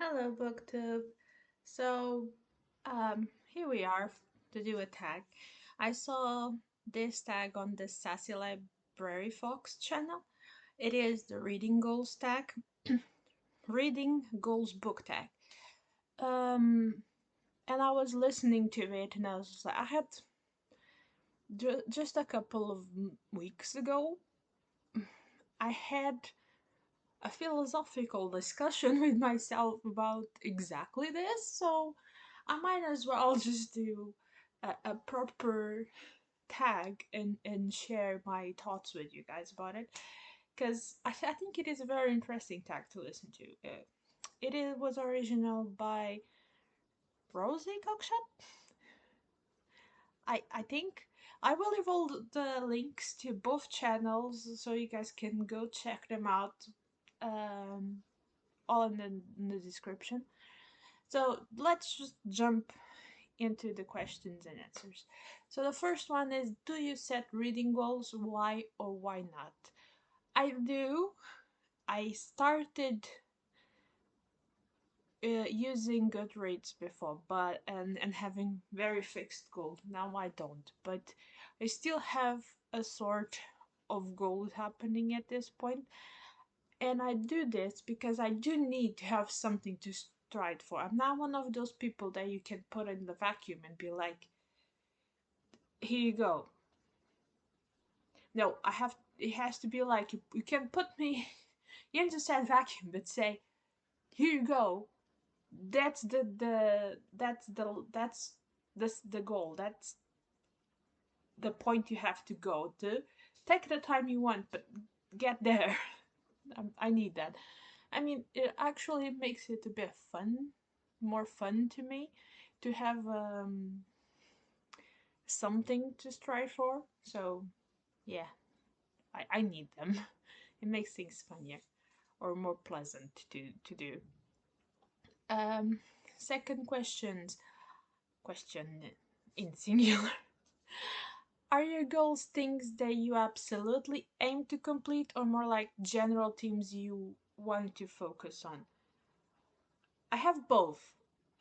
Hello, BookTube. So, here we are to do a tag. I saw this tag on the Sassy Library Fox channel. It is the Reading Goals tag, Reading Goals book tag. Um, and I was listening to it, and I was like, I had just a couple of weeks ago, I had a philosophical discussion with myself about exactly this, so I might as well just do a proper tag and share my thoughts with you guys about it because I think it is a very interesting tag to listen to. Was original by Rosie Cockshot. I think I will leave all the links to both channels so you guys can go check them out. Um, all in the description. So let's just jump into the questions and answers. So the first one is, do you set reading goals? Why or why not? I do. I started using Goodreads before, but and having very fixed goals. Now I don't, but I still have a sort of goals happening at this point. And I do this because I do need to have something to strive for. I'm not one of those people that you can put in the vacuum and be like, here you go. No, I have. It has to be like you can put me into said vacuum, but say, here you go. That's the goal. That's the point you have to go to. Take the time you want, but get there. I need that. I mean, it actually makes it a bit fun, more fun to me, to have something to strive for. So, yeah, I need them. It makes things funnier or more pleasant to do. Um, Second question in singular. Are your goals things that you absolutely aim to complete, or more like general themes you want to focus on? I have both.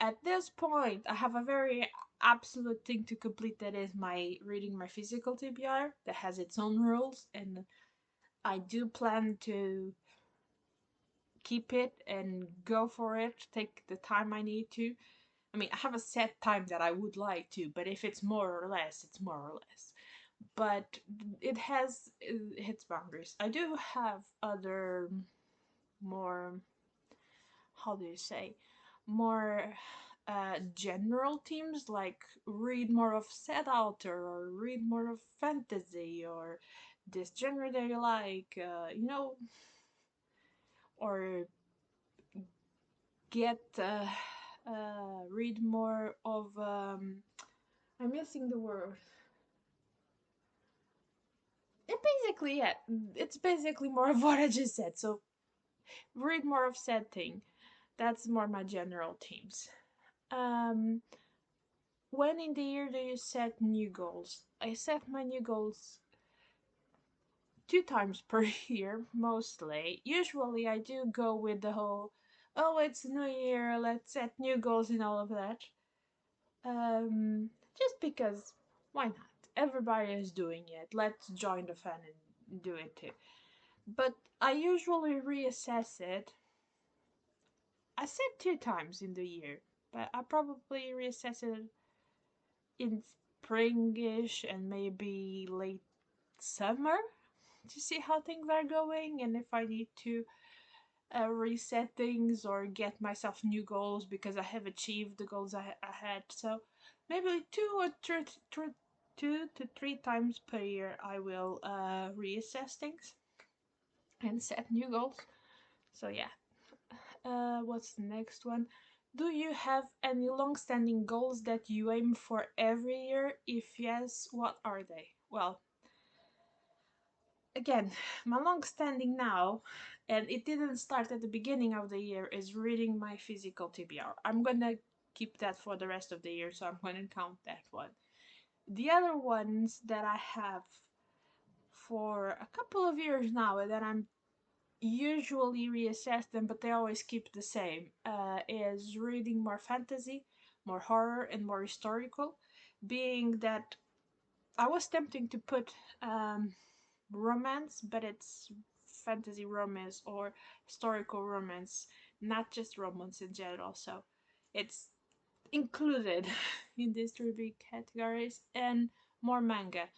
At this point, I have a very absolute thing to complete, that is my reading my physical TBR that has its own rules, and I do plan to keep it and go for it, take the time I need to. I mean, I have a set time that I would like to, but if it's more or less, it's more or less. But it has its boundaries. I do have other more, how do you say, more general themes, like read more of said author or read more of fantasy or this genre that you like, or get read more of I'm missing the word. Yeah, it's basically more of what I just said. So read more of said thing. That's more my general themes. Um, when in the year do you set new goals? I set my new goals 2 times per year, mostly. Usually I do go with the whole, oh, it's new year, let's set new goals and all of that. Just because, why not? Everybody is doing it. Let's join the fun and do it too. But I usually reassess it. I said 2 times in the year, but I probably reassess it in springish and maybe late summer to see how things are going and if I need to reset things or get myself new goals because I have achieved the goals I had. So maybe 2 to 3 times per year I will reassess things and set new goals. So yeah. What's the next one? Do you have any long-standing goals that you aim for every year? If yes, what are they? Well, again, my long-standing now, and it didn't start at the beginning of the year, is reading my physical TBR. I'm gonna keep that for the rest of the year, so I'm gonna count that one. The other ones that I have for a couple of years now, and that I'm usually reassess them, but they always keep the same. Is reading more fantasy, more horror, and more historical. Being that I was tempting to put romance, but it's fantasy romance or historical romance, not just romance in general. So it's included in these three big categories, and more manga.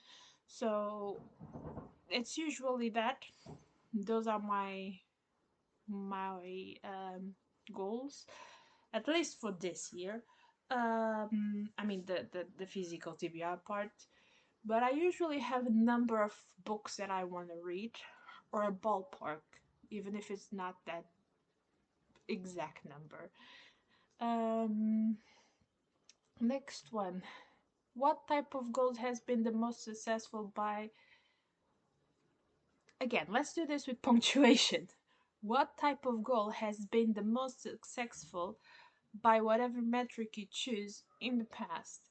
So it's usually that. Those are my goals, at least for this year. I mean the physical TBR part, but I usually have a number of books that I want to read, or a ballpark, even if it's not that exact number. Um, Next one. What type of goal has been the most successful by? Again, let's do this with punctuation. What type of goal has been the most successful by whatever metric you choose in the past?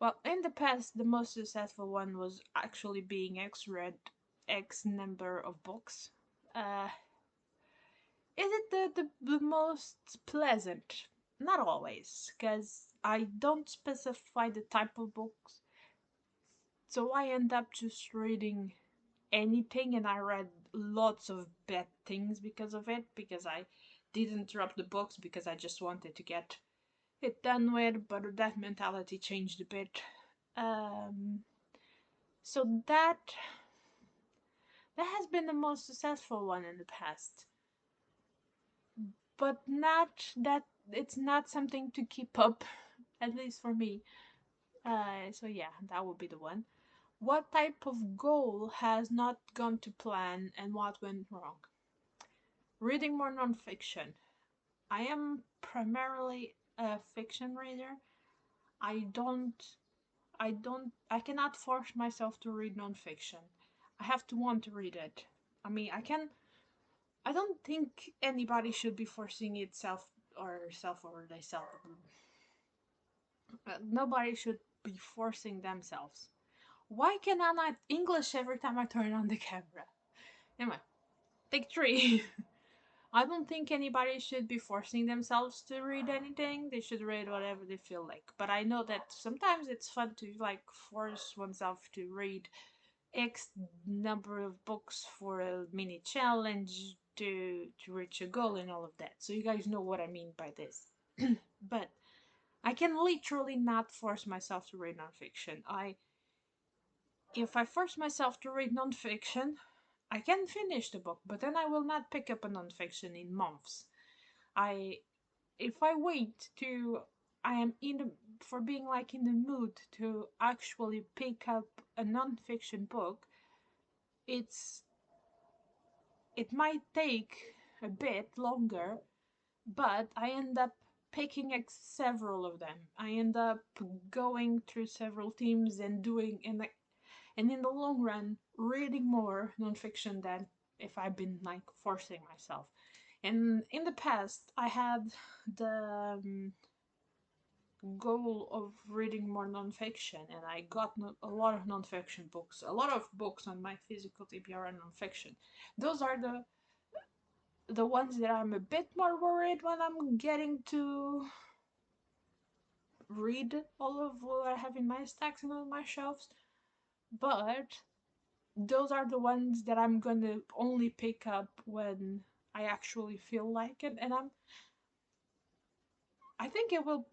Well, in the past, the most successful one was actually being X read X number of books. Uh, is it the most pleasant? Not always, because I don't specify the type of books, so I end up just reading anything, and I read lots of bad things because of it, because I didn't drop the books because I just wanted to get it done with, but that mentality changed a bit. Um, so that has been the most successful one in the past, but not that it's not something to keep up, at least for me. So yeah, that would be the one. What type of goal has not gone to plan and what went wrong? Reading more nonfiction. I am primarily a fiction reader. I don't, I cannot force myself to read nonfiction. I have to want to read it. I mean, I don't think anybody should be forcing itself or herself or themselves. Nobody should be forcing themselves. Why can I not English every time I turn on the camera? Anyway, take three. I don't think anybody should be forcing themselves to read anything. They should read whatever they feel like. But I know that sometimes it's fun to like force oneself to read X number of books for a mini challenge to reach a goal and all of that. So you guys know what I mean by this. But I can literally not force myself to read nonfiction. If I force myself to read nonfiction, I can finish the book, but then I will not pick up a nonfiction in months. I if I wait to I am in the for being like in the mood to actually pick up a nonfiction book, it's it might take a bit longer, but I end up picking several of them. I end up going through several themes and doing and in the long run reading more nonfiction than if I've been like forcing myself. And in the past, I had the goal of reading more nonfiction, and I got a lot of nonfiction books. A lot of books on my physical TBR are nonfiction. Those are the ones that I'm a bit more worried when I'm getting to read all of what I have in my stacks and on my shelves. But those are the ones that I'm gonna only pick up when I actually feel like it, and I think it won't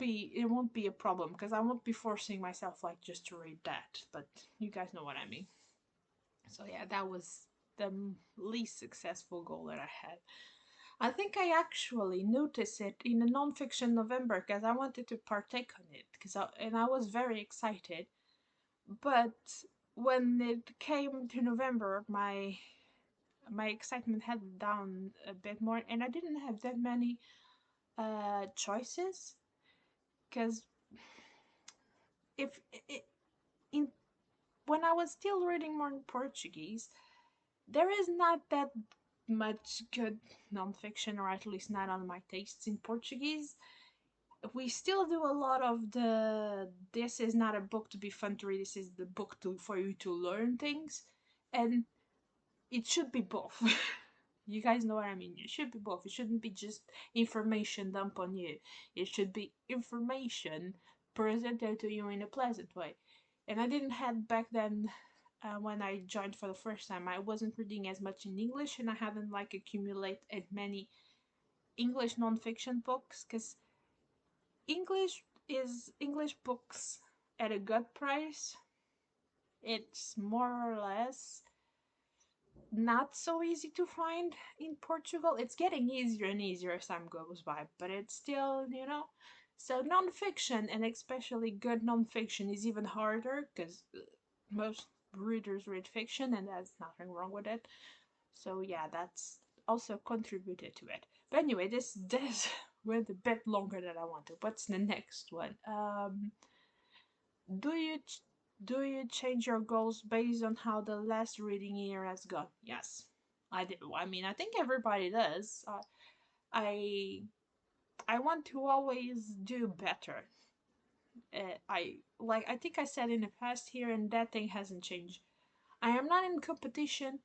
be a problem because I won't be forcing myself like just to read that. But you guys know what I mean. So yeah, that was the least successful goal that I had. I think I actually noticed it in a nonfiction November because I wanted to partake on it and I was very excited. But when it came to November, my excitement had down a bit more, and I didn't have that many choices because if it, in when I was still reading more in Portuguese, there is not that much good nonfiction, or at least not on my tastes in Portuguese. We still do a lot of the this is not a book to be fun to read, this is the book to for you to learn things, and it should be both. You guys know what I mean. It should be both. It shouldn't be just information dumped on you. It should be information presented to you in a pleasant way. And I didn't have back then, when I joined for the first time. I wasn't reading as much in English, and I hadn't like accumulated as many English nonfiction books, because English books at a good price. It's more or less not so easy to find in Portugal. It's getting easier and easier as time goes by, but it's still, So nonfiction, and especially good nonfiction, is even harder because most readers read fiction, and there's nothing wrong with it. So yeah, that's also contributed to it. But anyway, this went a bit longer than I wanted. What's the next one? Do you do you change your goals based on how the last reading year has gone? Yes, I do. I mean, I think everybody does. I I want to always do better. I think I said in the past here, and that thing hasn't changed. I am not in competition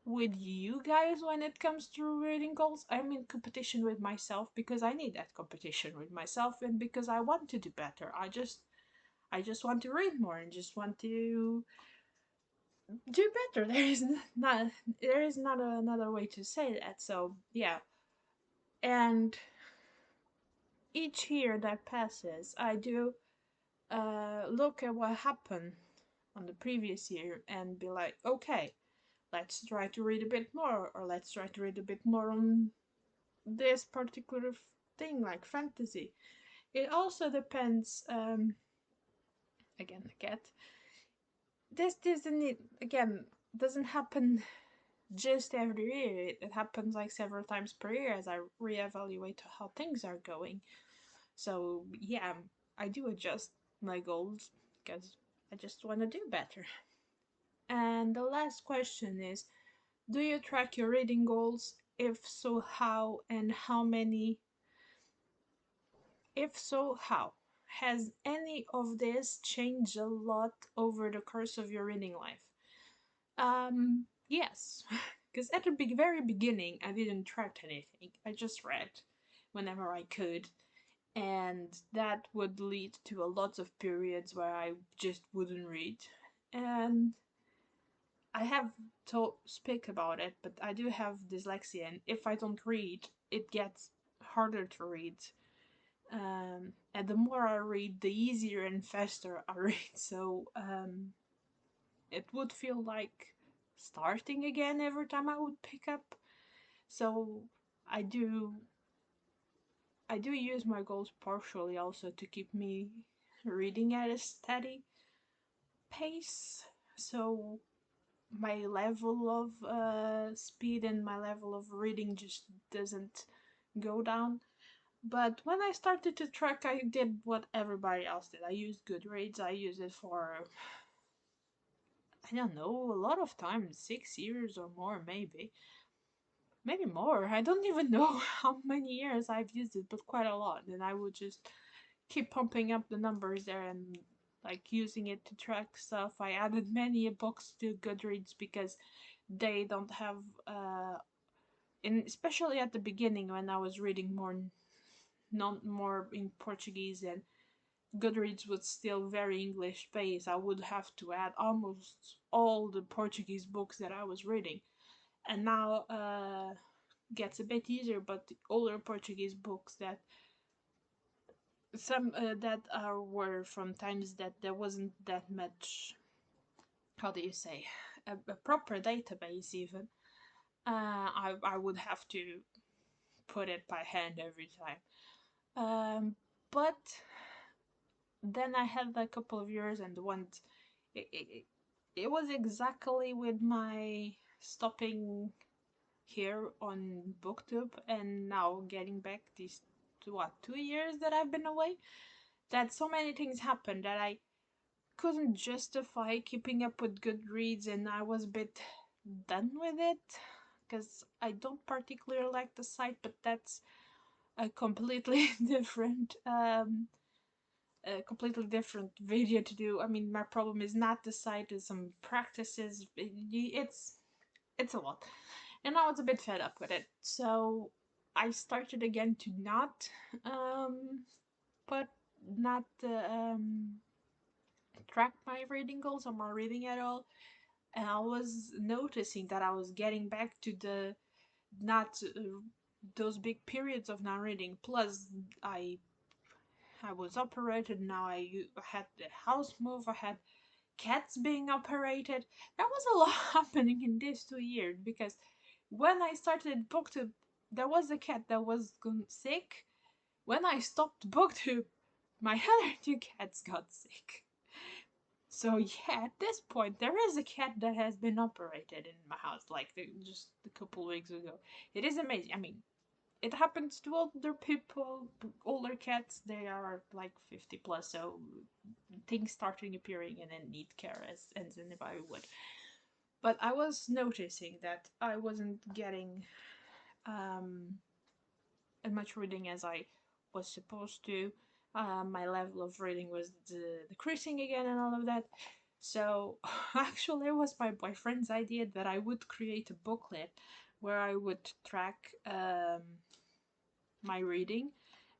with you guys when it comes to reading goals. I'm in competition with myself because I need that competition with myself, and because I want to do better. I just want to read more and just want to do better. There is not another way to say that. So yeah, and each year that passes, I do look at what happened on the previous year and be like, okay, let's try to read a bit more, or let's try to read a bit more on this particular thing like fantasy. It also depends. Again, the cat. This doesn't again doesn't happen just every year. It happens like several times per year as I reevaluate how things are going. So yeah, I do adjust my goals because I just want to do better. And the last question is, do you track your reading goals? If so, how, and how many? If so, how? Has any of this changed a lot over the course of your reading life? Yes. Because at the very beginning, I didn't track anything. I just read whenever I could. And that would lead to a lot of periods where I just wouldn't read. And I have to speak about it, but I do have dyslexia, and if I don't read, it gets harder to read. And the more I read, the easier and faster I read. So it would feel like starting again every time I would pick up. So I do I do use my goals partially also to keep me reading at a steady pace. So my level of speed and my level of reading just doesn't go down. But when I started to track, I did what everybody else did. I used Goodreads. I used it for, I don't know, a lot of time, 6 years or more, maybe. Maybe more. I don't even know how many years I've used it, but quite a lot. And I would just keep pumping up the numbers there and like using it to track stuff. I added many books to Goodreads because they don't have, and especially at the beginning when I was reading more in Portuguese, and Goodreads was still very English based. I would have to add almost all the Portuguese books that I was reading, and now gets a bit easier. But the older Portuguese books that some that are were from times that there wasn't that much, how do you say, a proper database even. I would have to put it by hand every time. But then I had a couple of years, and it, it, it was exactly with my stopping here on booktube and now getting back these 2 years that I've been away, that so many things happened that I couldn't justify keeping up with Goodreads, and I was a bit done with it because I don't particularly like the site, but that's a completely different video to do. I mean, my problem is not the site, it's some practices. It's a lot. and I was a bit fed up with it. So I started again to not put not track my reading goals or my reading at all. And I was noticing that I was getting back to the not those big periods of not reading. Plus, I I was operated. Now had the house move. I had cats being operated. There was a lot happening in these 2 years because when I started booktube, there was a cat that was sick. When I stopped booktube, my other two cats got sick. So yeah, at this point, there is a cat that has been operated in my house, like just a couple weeks ago. It is amazing. I mean, it happens to older people, older cats. They are like 50 plus, so things starting appearing and then need care as anybody would. But I was noticing that I wasn't getting um, as much reading as I was supposed to. My level of reading was decreasing again and all of that. So actually, it was my boyfriend's idea that I would create a booklet where I would track my reading.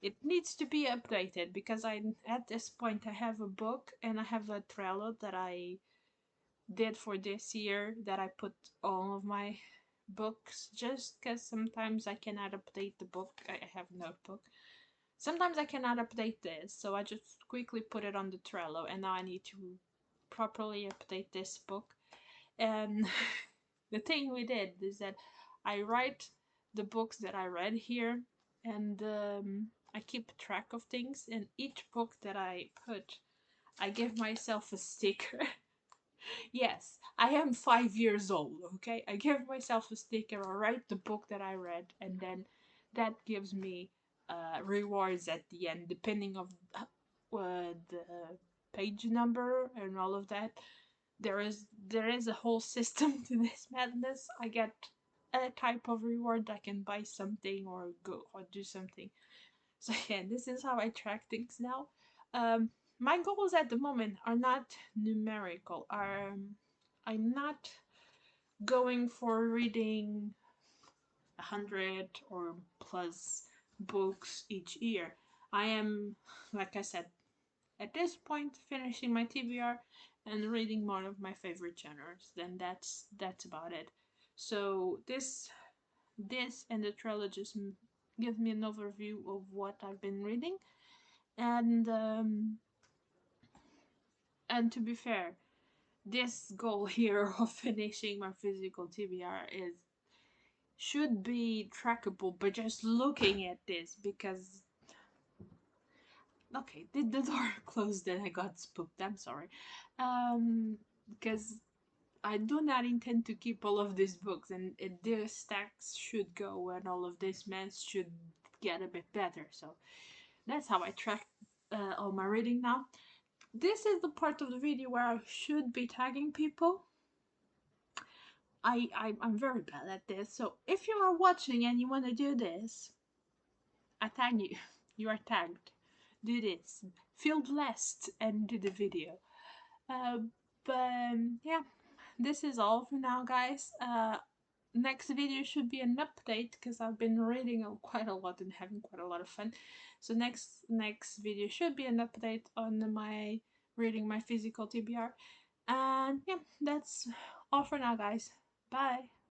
It needs to be updated because I at this point I have a book and I have a Trello that I did for this year that I put all of my books just because sometimes I cannot update the book. I have a notebook. Sometimes I cannot update this, so I just quickly put it on the Trello, and now I need to properly update this book. And the thing we did is that I write the books that I read here, and I keep track of things. And each book that I put, I give myself a sticker. Yes, I am 5 years old, okay? I give myself a sticker, I write the book that I read, and then that gives me rewards at the end, depending of the page number and all of that. There is a whole system to this madness. I get a type of reward. I can buy something or go or do something. So yeah, this is how I track things now. My goals at the moment are not numerical. I'm not going for reading 100 or plus books each year. I am, like I said, at this point finishing my TBR and reading more of my favorite genres. Then that's about it. So this and the trailer just give me an overview of what I've been reading, and to be fair, this goal here of finishing my physical TBR is should be trackable, but just looking at this because okay, the door closed and I got spooked. I'm sorry, because I do not intend to keep all of these books, and their stacks should go, and all of this mess should get a bit better. So that's how I track all my reading now. This is the part of the video where I should be tagging people. I'm very bad at this, so if you are watching and you want to do this, I tag you. You are tagged. Do this. Feel blessed and do the video. Uh, but yeah, this is all for now, guys. Next video should be an update because I've been reading quite a lot and having quite a lot of fun. So next video should be an update on my reading my physical TBR. And yeah, that's all for now, guys. Bye.